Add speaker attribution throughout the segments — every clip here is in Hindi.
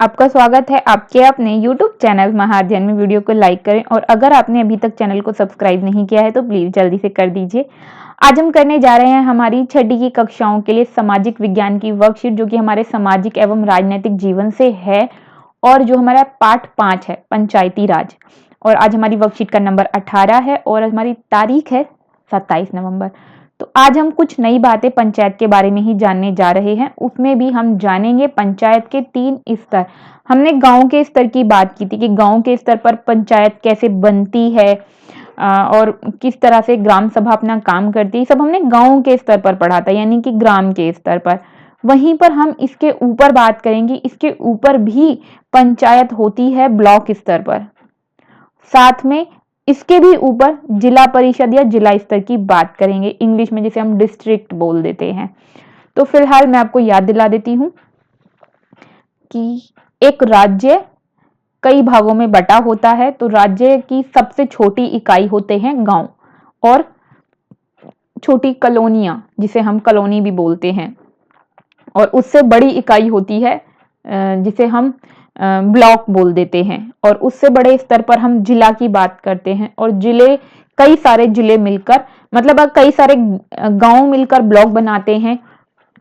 Speaker 1: आपका स्वागत है आपके अपने YouTube चैनल महाअध्ययन में। वीडियो को लाइक करें और अगर आपने अभी तक चैनल को सब्सक्राइब नहीं किया है तो प्लीज जल्दी से कर दीजिए। आज हम करने जा रहे हैं हमारी छठी की कक्षाओं के लिए सामाजिक विज्ञान की वर्कशीट, जो कि हमारे सामाजिक एवं राजनीतिक जीवन से है और जो हमारा पाठ 5 है पंचायती राज। और आज हमारी वर्कशीट का नंबर 18 है और हमारी तारीख है 27 नवंबर। तो आज हम कुछ नई बातें पंचायत के बारे में ही जानने जा रहे हैं। उसमें भी हम जानेंगे पंचायत के 3 स्तर। हमने गांव के स्तर की बात की थी कि गांव के स्तर पर पंचायत कैसे बनती है और किस तरह से ग्राम सभा अपना काम करती है। सब हमने गांव के स्तर पर पढ़ा था, यानी कि ग्राम के स्तर पर। वहीं पर हम इसके ऊपर बात करेंगे, इसके ऊपर भी पंचायत होती है ब्लॉक स्तर पर। साथ में इसके भी ऊपर जिला परिषद या जिला स्तर की बात करेंगे, इंग्लिश में जिसे हम डिस्ट्रिक्ट बोल देते हैं। तो फिलहाल मैं आपको याद दिला देती हूं कि एक राज्य कई भागों में बटा होता है। तो राज्य की सबसे छोटी इकाई होते हैं गांव और छोटी कॉलोनियां, जिसे हम कॉलोनी भी बोलते हैं, और उससे बड़ी इकाई होती है जिसे हम ब्लॉक बोल देते हैं। और उससे बड़े स्तर पर हम जिला की बात करते हैं। और जिले, कई सारे जिले मिलकर, मतलब कई सारे गांव मिलकर ब्लॉक बनाते हैं,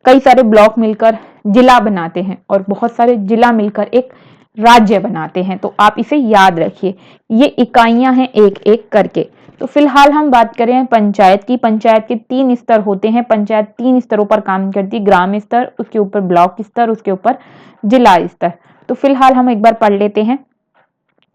Speaker 1: कई सारे ब्लॉक मिलकर जिला बनाते हैं और बहुत सारे जिला मिलकर एक राज्य बनाते हैं। तो आप इसे याद रखिए, ये इकाइयां हैं एक एक करके। तो फिलहाल हम बात करें पंचायत की। पंचायत के 3 स्तर होते हैं। पंचायत 3 स्तरों पर काम करती है, ग्राम स्तर, उसके ऊपर ब्लॉक स्तर, उसके ऊपर जिला स्तर। तो फिलहाल हम एक बार पढ़ लेते हैं।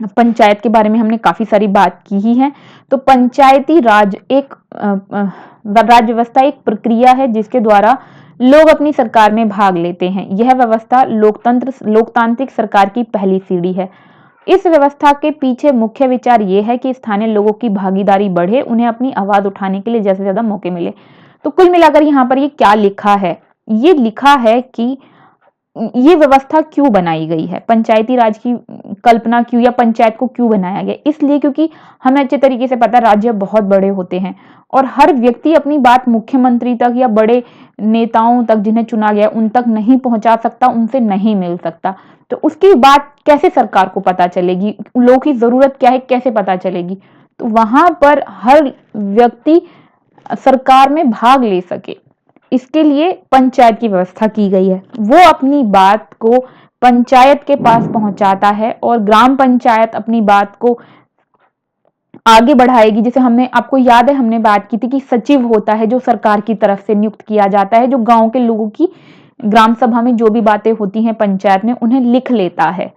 Speaker 1: पंचायत के बारे में हमने काफी सारी बात की ही है। तो पंचायती राज एक राज्य व्यवस्था एक प्रक्रिया है जिसके द्वारा लोग अपनी सरकार में भाग लेते हैं। यह व्यवस्था लोकतांत्रिक सरकार की पहली सीढ़ी है। इस व्यवस्था के पीछे मुख्य विचार यह है कि स्थानीय लोगों की भागीदारी बढ़े, उन्हें अपनी आवाज उठाने के लिए ज्यादा से ज्यादा मौके मिले। तो कुल मिलाकर यहाँ पर ये क्या लिखा है? ये लिखा है कि ये व्यवस्था क्यों बनाई गई है, पंचायती राज की कल्पना क्यों, या पंचायत को क्यों बनाया गया? इसलिए क्योंकि हमें अच्छे तरीके से पता है राज्य बहुत बड़े होते हैं और हर व्यक्ति अपनी बात मुख्यमंत्री तक या बड़े नेताओं तक, जिन्हें चुना गया, उन तक नहीं पहुंचा सकता, उनसे नहीं मिल सकता। तो उसकी बात कैसे सरकार को पता चलेगी, लोगों की जरूरत क्या है कैसे पता चलेगी? तो वहां पर हर व्यक्ति सरकार में भाग ले सके, इसके लिए पंचायत की व्यवस्था की गई है। वो अपनी बात को पंचायत के पास पहुंचाता है और ग्राम पंचायत अपनी बात को आगे बढ़ाएगी। जैसे हमने, आपको याद है हमने बात की थी कि सचिव होता है जो सरकार की तरफ से नियुक्त किया जाता है, जो गांव के लोगों की ग्राम सभा में जो भी बातें होती हैं पंचायत में उन्हें लिख लेता है।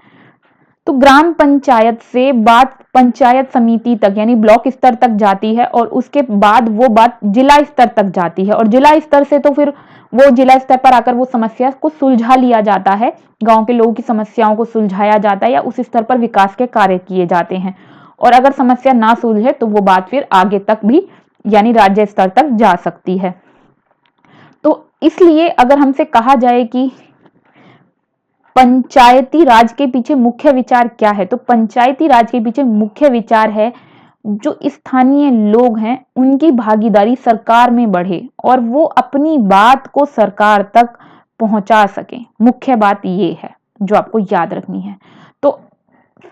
Speaker 1: तो ग्राम पंचायत से बात पंचायत समिति तक यानी ब्लॉक स्तर तक जाती है और उसके बाद वो बात जिला स्तर तक जाती है। और जिला स्तर से तो फिर वो जिला स्तर पर आकर वो समस्या को सुलझा लिया जाता है, गांव के लोगों की समस्याओं को सुलझाया जाता है या उस स्तर पर विकास के कार्य किए जाते हैं। और अगर समस्या ना सुलझे तो वो बात फिर आगे तक भी यानी राज्य स्तर तक जा सकती है। तो इसलिए अगर हमसे कहा जाए कि पंचायती राज के पीछे मुख्य विचार क्या है, तो पंचायती राज के पीछे मुख्य विचार है जो स्थानीय लोग हैं उनकी भागीदारी सरकार में बढ़े और वो अपनी बात को सरकार तक पहुंचा सके। मुख्य बात ये है जो आपको याद रखनी है। तो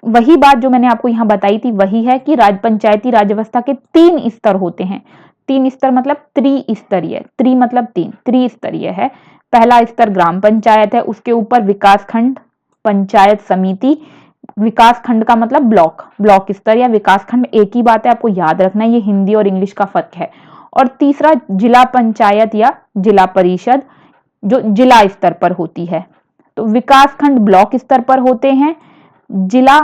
Speaker 1: वही बात जो मैंने आपको यहां बताई थी वही है कि पंचायती राज व्यवस्था के 3 स्तर होते हैं। 3 स्तर मतलब त्रिस्तरीय, त्रि मतलब 3, त्रिस्तरीय है। पहला स्तर ग्राम पंचायत है, उसके ऊपर विकास खंड, पंचायत समिति, विकास खंड का मतलब ब्लॉक, ब्लॉक स्तर या विकास खंड एक ही बात है, आपको याद रखना है, ये हिंदी और इंग्लिश का फर्क है। और तीसरा जिला पंचायत या जिला परिषद जो जिला स्तर पर होती है। तो विकास खंड ब्लॉक स्तर पर होते हैं, जिला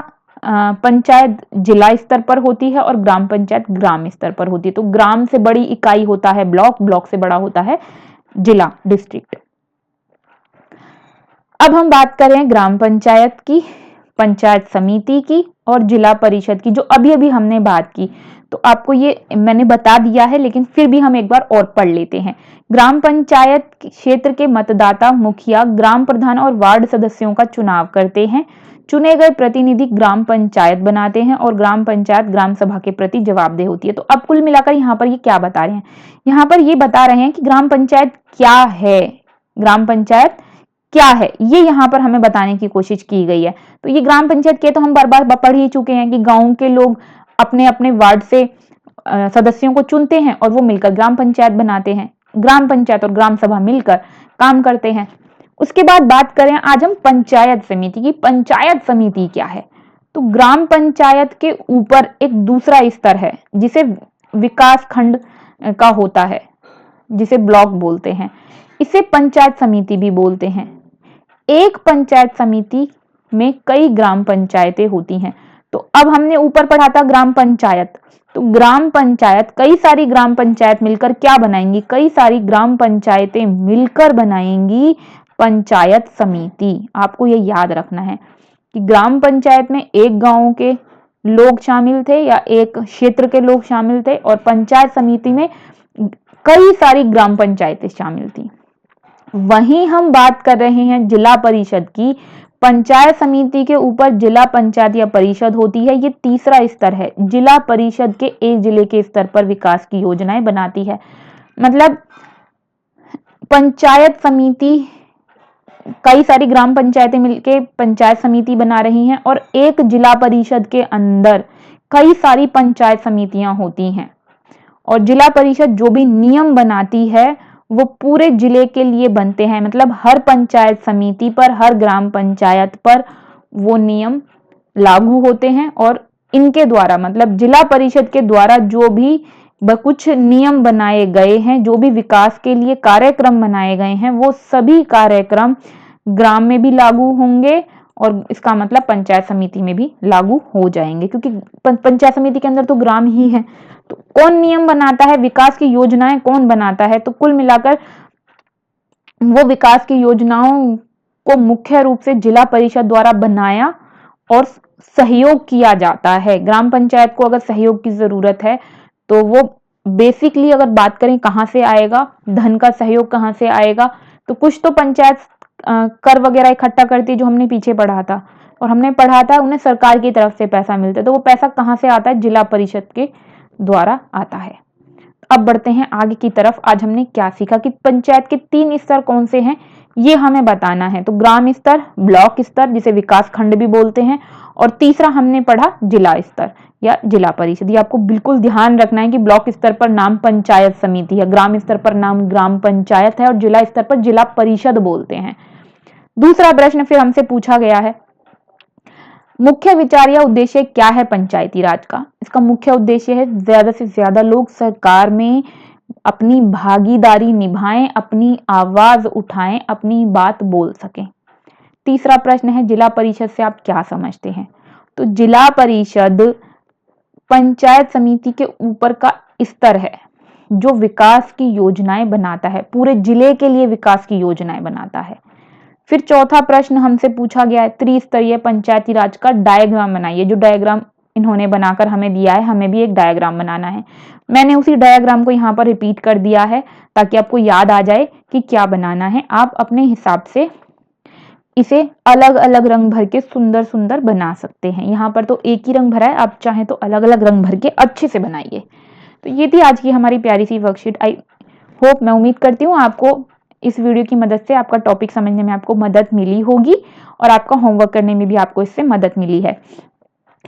Speaker 1: पंचायत जिला स्तर पर होती है और ग्राम पंचायत ग्राम स्तर पर होती है। तो ग्राम से बड़ी इकाई होता है ब्लॉक, ब्लॉक से बड़ा होता है जिला, डिस्ट्रिक्ट। अब हम बात करें ग्राम पंचायत की, पंचायत समिति की और जिला परिषद की, जो अभी अभी हमने बात की। तो आपको ये मैंने बता दिया है लेकिन फिर भी हम एक बार और पढ़ लेते हैं। ग्राम पंचायत क्षेत्र के मतदाता मुखिया, ग्राम प्रधान और वार्ड सदस्यों का चुनाव करते हैं। चुने गए प्रतिनिधि ग्राम पंचायत बनाते हैं और ग्राम पंचायत ग्राम सभा के प्रति जवाबदेह होती है। तो अब कुल मिलाकर यहाँ पर ये क्या बता रहे हैं? यहाँ पर ये बता रहे हैं कि ग्राम पंचायत क्या है। ग्राम पंचायत क्या है, ये यहाँ पर हमें बताने की कोशिश की गई है। तो ये ग्राम पंचायत के तो हम बार बार पढ़ ही चुके हैं कि गांव के लोग अपने अपने वार्ड से सदस्यों को चुनते हैं और वो मिलकर ग्राम पंचायत बनाते हैं। ग्राम पंचायत और ग्राम सभा मिलकर काम करते हैं। उसके बाद बात करें आज हम पंचायत समिति की। पंचायत समिति क्या है? तो ग्राम पंचायत के ऊपर एक दूसरा स्तर है जिसे विकास खंड का होता है, जिसे ब्लॉक बोलते हैं। इसे पंचायत समिति भी बोलते हैं। एक पंचायत समिति में कई ग्राम पंचायतें होती हैं। तो अब हमने ऊपर पढ़ा था ग्राम पंचायत, तो ग्राम पंचायत, कई सारी ग्राम पंचायत मिलकर क्या बनाएंगी? कई सारी ग्राम पंचायतें मिलकर बनाएंगी पंचायत समिति। आपको ये याद रखना है कि ग्राम पंचायत में एक गांव के लोग शामिल थे या एक क्षेत्र के लोग शामिल थे, और पंचायत समिति में कई सारी ग्राम पंचायतें शामिल थी। वहीं हम बात कर रहे हैं जिला परिषद की। पंचायत समिति के ऊपर जिला पंचायत या परिषद होती है। ये तीसरा स्तर है। जिला परिषद के एक जिले के स्तर पर विकास की योजनाएं बनाती है। मतलब पंचायत समिति, कई सारी ग्राम पंचायतें मिलकर पंचायत समिति बना रही हैं, और एक जिला परिषद के अंदर कई सारी पंचायत समितियां होती हैं। और जिला परिषद जो भी नियम बनाती है वो पूरे जिले के लिए बनते हैं। मतलब हर पंचायत समिति पर, हर ग्राम पंचायत पर वो नियम लागू होते हैं, और इनके द्वारा, मतलब जिला परिषद के द्वारा जो भी कुछ नियम बनाए गए हैं, जो भी विकास के लिए कार्यक्रम बनाए गए हैं, वो सभी कार्यक्रम ग्राम में भी लागू होंगे, और इसका मतलब पंचायत समिति में भी लागू हो जाएंगे, क्योंकि पंचायत समिति के अंदर तो ग्राम ही है। तो कौन नियम बनाता है, विकास की योजनाएं कौन बनाता है? तो कुल मिलाकर वो विकास की योजनाओं को मुख्य रूप से जिला परिषद द्वारा बनाया और सहयोग किया जाता है। ग्राम पंचायत को अगर सहयोग की जरूरत है तो वो बेसिकली अगर बात करें कहां से आएगा, धन का सहयोग कहां से आएगा, तो कुछ तो पंचायत कर वगैरह इकट्ठा करती है, जो हमने पीछे पढ़ा था, और हमने पढ़ा था उन्हें सरकार की तरफ से पैसा मिलता है। तो वो पैसा कहां से आता है? जिला परिषद के द्वारा आता है। अब बढ़ते हैं आगे की तरफ। आज हमने क्या सीखा कि पंचायत के 3 स्तर कौन से हैं, ये हमें बताना है। तो ग्राम स्तर, ब्लॉक स्तर जिसे विकास खंड भी बोलते हैं, और तीसरा हमने पढ़ा जिला स्तर या जिला परिषद। ये आपको बिल्कुल ध्यान रखना है कि ब्लॉक स्तर पर नाम पंचायत समिति है, ग्राम स्तर पर नाम ग्राम पंचायत है, और जिला स्तर पर जिला परिषद बोलते हैं। दूसरा प्रश्न फिर हमसे पूछा गया है, मुख्य विचार या उद्देश्य क्या है पंचायती राज का? इसका मुख्य उद्देश्य है ज्यादा से ज्यादा लोग सरकार में अपनी भागीदारी निभाएं, अपनी आवाज उठाएं, अपनी बात बोल सकें। तीसरा प्रश्न है, जिला परिषद से आप क्या समझते हैं? तो जिला परिषद पंचायत समिति के ऊपर का स्तर है जो विकास की योजनाएं बनाता है, पूरे जिले के लिए विकास की योजनाएं बनाता है। फिर चौथा प्रश्न हमसे पूछा गया है, त्रिस्तरीय पंचायती राज का डायग्राम बनाइए। जो डायग्राम इन्होंने बनाकर हमें दिया है, हमें भी एक डायग्राम बनाना है। मैंने उसी डायग्राम को यहाँ पर रिपीट कर दिया है ताकि आपको याद आ जाए कि क्या बनाना है। आप अपने हिसाब से इसे अलग अलग रंग भर के सुंदर सुंदर बना सकते हैं। यहाँ पर तो एक ही रंग भरा है, आप चाहें तो अलग अलग रंग भर के अच्छे से बनाइए। तो ये थी आज की हमारी प्यारी सी वर्कशीट। आई होप, मैं उम्मीद करती हूँ आपको इस वीडियो की मदद से आपका टॉपिक समझने में आपको मदद मिली होगी, और आपका होमवर्क करने में भी आपको इससे मदद मिली है।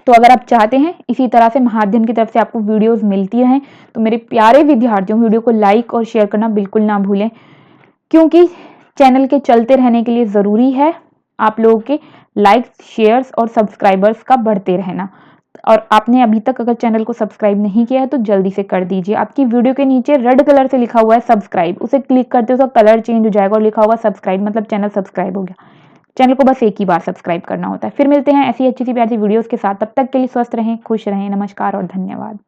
Speaker 1: तो अगर आप चाहते हैं इसी तरह से महाअध्ययन की तरफ से आपको वीडियोस मिलती रहें, तो मेरे प्यारे विद्यार्थियों, वीडियो को लाइक और शेयर करना बिल्कुल ना भूलें, क्योंकि चैनल के चलते रहने के लिए जरूरी है आप लोगों के लाइक्स, शेयर्स और सब्सक्राइबर्स का बढ़ते रहना। और आपने अभी तक अगर चैनल को सब्सक्राइब नहीं किया है तो जल्दी से कर दीजिए। आपकी वीडियो के नीचे रेड कलर से लिखा हुआ है सब्सक्राइब, उसे क्लिक करते हो तो कलर चेंज हो जाएगा और लिखा होगा सब्सक्राइब, मतलब चैनल सब्सक्राइब हो गया। चैनल को बस एक ही बार सब्सक्राइब करना होता है। फिर मिलते हैं ऐसी अच्छी सी प्यारी वीडियोस के साथ। तब तक के लिए स्वस्थ रहें, खुश रहें। नमस्कार और धन्यवाद।